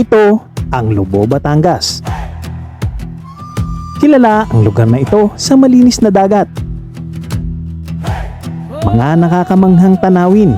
Ito ang Lobo, Batangas. Kilala ang lugar na ito sa malinis na dagat, mga nakakamanghang tanawin,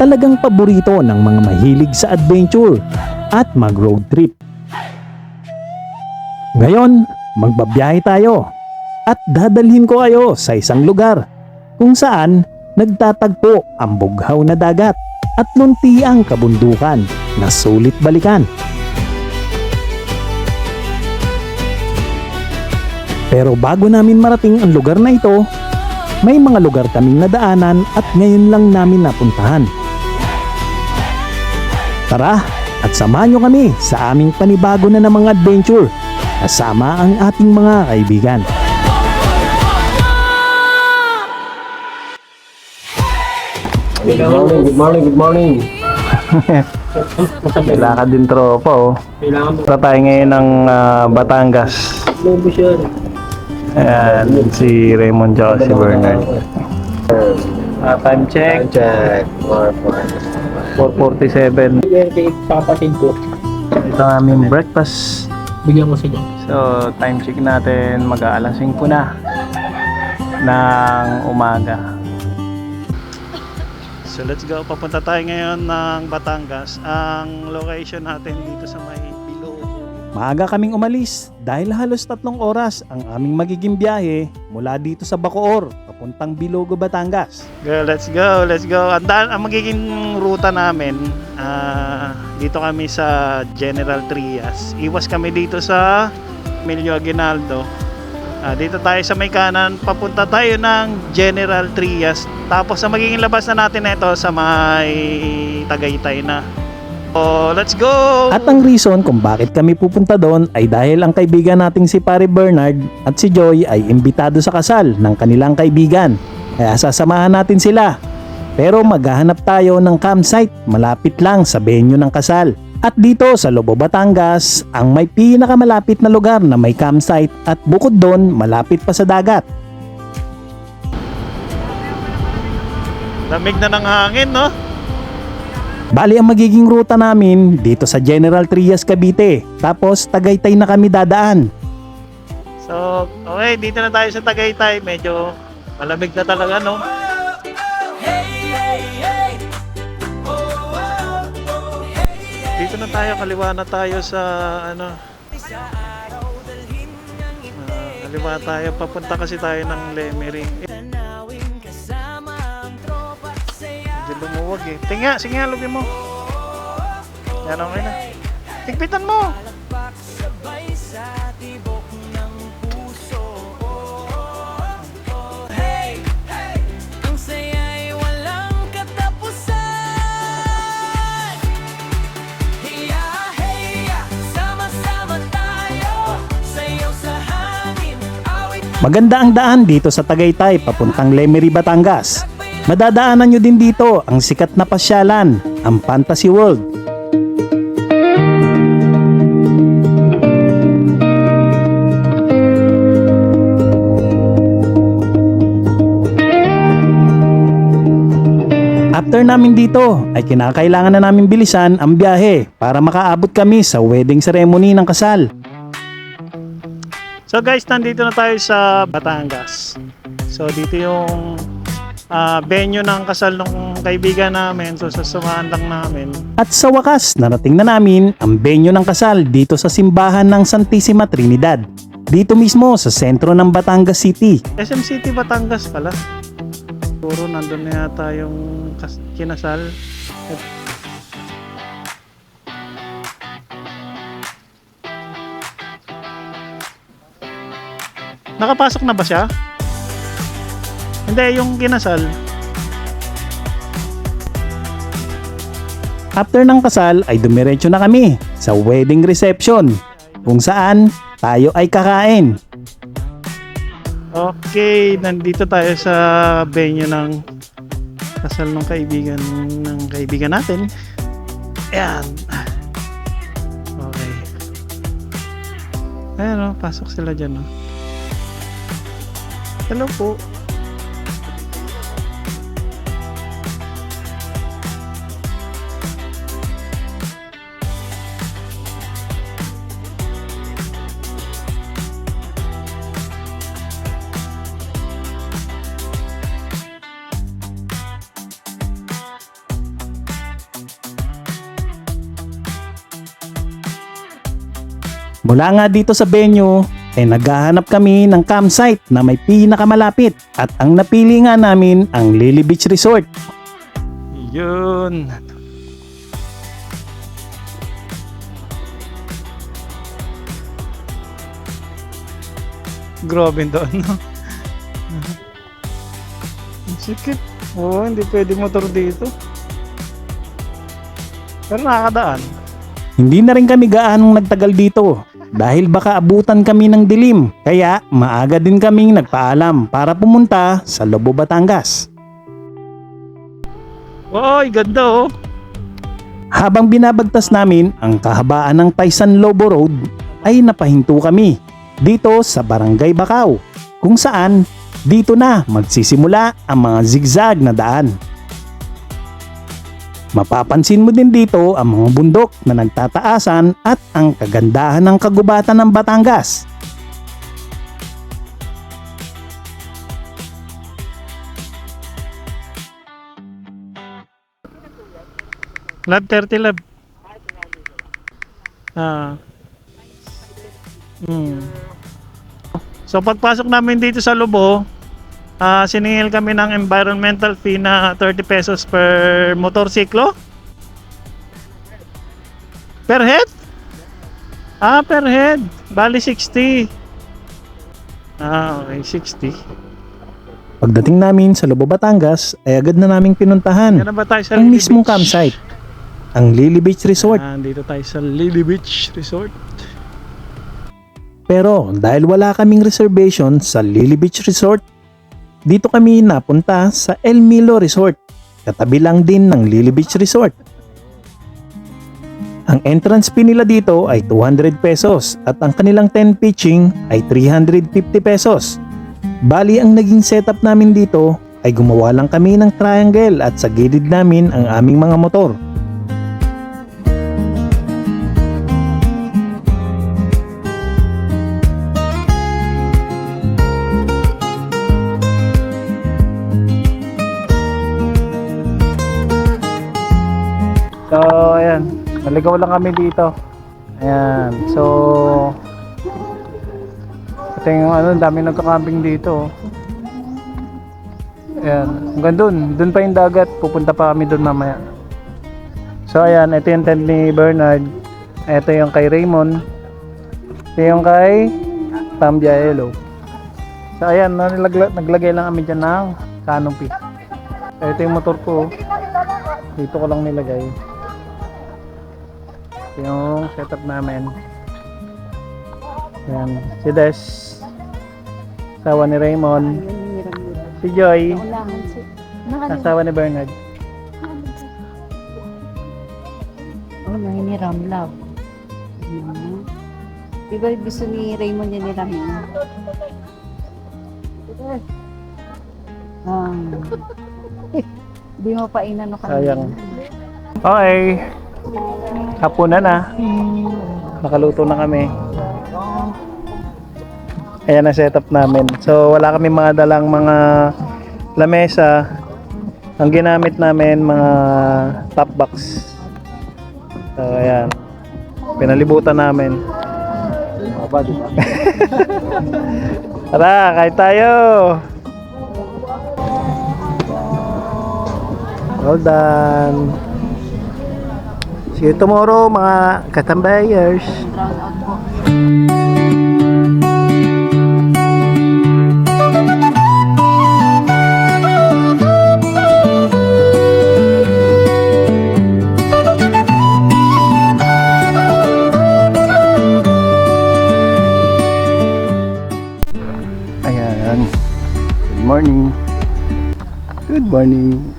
talagang paborito ng mga mahilig sa adventure at mag-road trip. Ngayon, magbabiyahe tayo at dadalhin ko kayo sa isang lugar kung saan nagtatagpo ang bughaw na dagat at luntiang kabundukan na sulit balikan. Pero bago namin marating ang lugar na ito, may mga lugar kaming nadaanan at ngayon lang namin napuntahan. Tara at samahan nyo kami sa aming panibago na namang adventure kasama ang ating mga kaibigan. Good morning. Kailangan din tropa oh. Punta tayo ngayon ng Batangas. Ayan, si Raymond at si Bernard. Time check. 4:47. Papatid ko. Ito ang aming breakfast. Bigyan ko sila. So, time check natin mag-aalas 5 na ng umaga. So, let's go. Papunta tayo ngayon ng Batangas. Ang location natin dito sa may Bilog. Maaga kaming umalis dahil halos 3 oras ang aming magiging biyahe mula dito sa Bacoor papuntang Bilogo, Batangas. Let's go. Ang magiging ruta namin, dito kami sa General Trias. Iwas kami dito sa Emilio Aguinaldo. Dito tayo sa may kanan, papunta tayo ng General Trias. Tapos ang magiging labas na natin ito sa may Tagaytay na. So, let's go! At ang reason kung bakit kami pupunta doon ay dahil ang kaibigan nating si Pare Bernard at si Joy ay imbitado sa kasal ng kanilang kaibigan. Kaya sasamahan natin sila. Pero maghahanap tayo ng campsite malapit lang sa venue ng kasal. At dito sa Lobo, Batangas, ang may pinakamalapit na lugar na may campsite at bukod doon malapit pa sa dagat. Lamig na ng hangin, no? Bali ang magiging ruta namin dito sa General Trias, Cavite. Tapos Tagaytay na kami dadaan. So, okay, dito na tayo sa Tagaytay. Medyo malamig na talaga, no? Dito na tayo, kaliwa na tayo sa kaliwa tayo, papunta kasi tayo ng Lemery. Medyo lumuwag eh. Tinga, sige nga, lugin mo. Yan, okay na. Tigpitan mo. Maganda ang daan dito sa Tagaytay papuntang Lemery, Batangas. Madadaanan nyo din dito ang sikat na pasyalan, ang Fantasy World. After namin dito ay kinakailangan na namin bilisan ang biyahe para makaabot kami sa wedding ceremony ng kasal. So guys, nandito na tayo sa Batangas. So dito yung venue ng kasal ng kaibigan namin. So sasamahan lang namin. At sa wakas, narating na namin ang venue ng kasal dito sa simbahan ng Santissima Trinidad. Dito mismo sa sentro ng Batangas City. SM City, Batangas pala. Siguro nandun na yata yung kinasal. Nakapasok na ba siya? Hindi, yung kinasal. After ng kasal ay dumiretso na kami sa wedding reception kung saan tayo ay kakain. Okay, nandito tayo sa venue ng kasal ng kaibigan natin. Ayan. Okay. Ayan o, pasok sila dyan o. Hello po. Mula nga dito sa venue, ay naghahanap kami ng campsite na may pinakamalapit at ang napili nga namin ang Lily Beach Resort. Yun. Grabe doon, no? Sikip. Oo, hindi pwede motor dito. Pero nakakadaan. Hindi na rin kami gaanong nagtagal dito dahil baka abutan kami ng dilim. Kaya maaga din kaming nagpaalam para pumunta sa Lobo, Batangas. Oy, ganda oh! Habang binabagtas namin ang kahabaan ng Taysan Lobo Road ay napahinto kami dito sa Barangay Bacau kung saan dito na magsisimula ang mga zigzag na daan. Mapapansin mo din dito ang mga bundok na nagtataasan at ang kagandahan ng kagubatan ng Batangas. Lab 30 lab. So pagpasok namin dito sa Lobo, siningil kami ng environmental fee na 30 pesos per motorsiklo. Per head? Per head. Bali 60. Okay, 60. Pagdating namin sa Lobo, Batangas, ay agad na naming pinuntahan Yan na ba tayo sa ang Lily mismong Beach? campsite, ang Lily Beach Resort. Dito tayo sa Lily Beach Resort. Pero dahil wala kaming reservation sa Lily Beach Resort, dito kami napunta sa El Milo Resort, katabi lang din ng Lily Beach Resort. Ang entrance fee nila dito ay 200 pesos at ang kanilang 10 pitching ay 350 pesos. Bali ang naging setup namin dito ay gumawa lang kami ng triangle at sa gilid namin ang aming mga motor. So, ayan. Naligaw lang kami dito. Ayan. So, ito yung dami nagka-camping dito. Ayan. Hanggang dun. Dun pa yung dagat. Pupunta pa kami dun mamaya. So, ayan. Ito yung tent ni Bernard. Ito yung kay Raymond. Ito yung kay Tam Jaelo. So, ayan. Naglagay lang kami dyan ng canopy. Ito yung motor ko. Dito ko lang nilagay. Yung setup namin. Ayan. Si Des, asawa ni Raymond. Si Joy, asawa ni Bernard. Oh, nahiniram love. Di ba gusto ni Raymond yan niramin? Di mo pa inano kanina. Sayang. Okay. Hapunan na. Nakaluto na kami. Ayan ang setup namin. So wala kami mga dalang mga lamesa. Ang ginamit namin mga top box. So ayan. Pinalibutan namin. Tara, kain tayo. Well done. See you tomorrow mga katambayers. Drown out po. Ayan. Good morning. Good morning.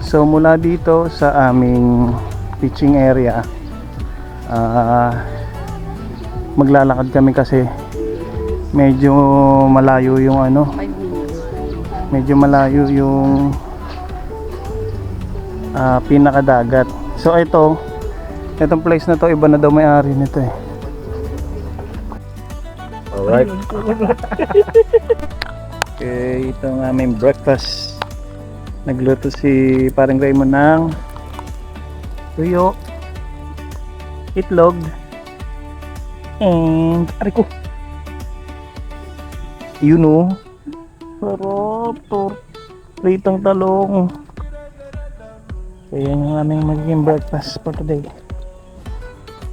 So mula dito sa aming pitching area, maglalakad kami kasi medyo malayo yung 5 minutes. medyo malayo yung pinakadagat. So itong place na to, iba na daw may-ari nito eh. Alright. Okay, ito ang aming breakfast. Nagluto si parang Raymond ng tuyo. itlog, and ari ko. Yun o. Sarap to. Pritong talong. So yan yung aming magiging breakfast for today.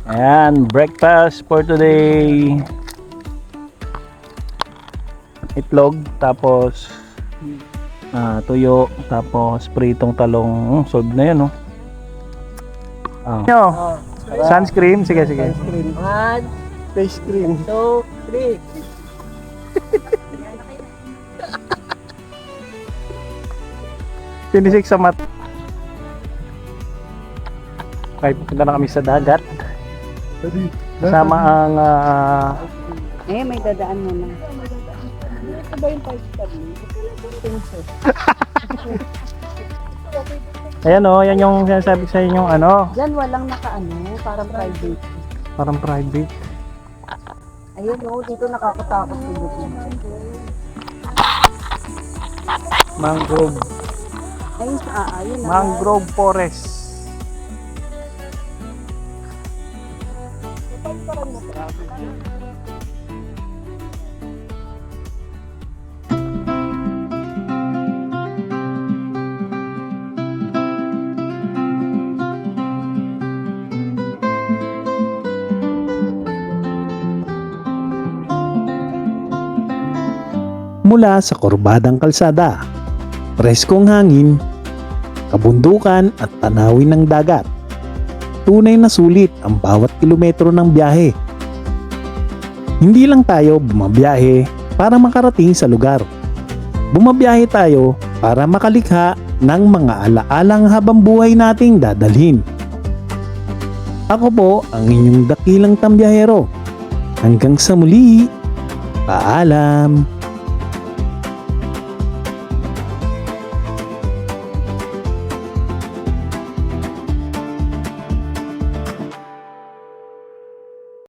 Ayan, breakfast for today. Itlog, tapos tuyo, tapos pritong talong. Solve na yan, no? Sunscreen, sige. One, Face cream. 2, 3. Sinisik sa mat. Okay, pupunta na kami sa dagat. Kasama ang May dadaan mo na. ayan o, yan yung sinasabi sa inyong ano, Diyan walang nakaano, parang private. parang private. Ayun dito nakakatakot tulog. Mangrove. Ayun, ayun na. Mangrove forest. Mula sa kurbadang kalsada, preskong hangin, kabundukan at tanawin ng dagat. Tunay na sulit ang bawat kilometro ng biyahe. Hindi lang tayo bumabiyahe para makarating sa lugar. Bumabiyahe tayo para makalikha ng mga alaalang habang buhay nating dadalhin. Ako po ang inyong dakilang tambiyahero. Hanggang sa muli, paalam!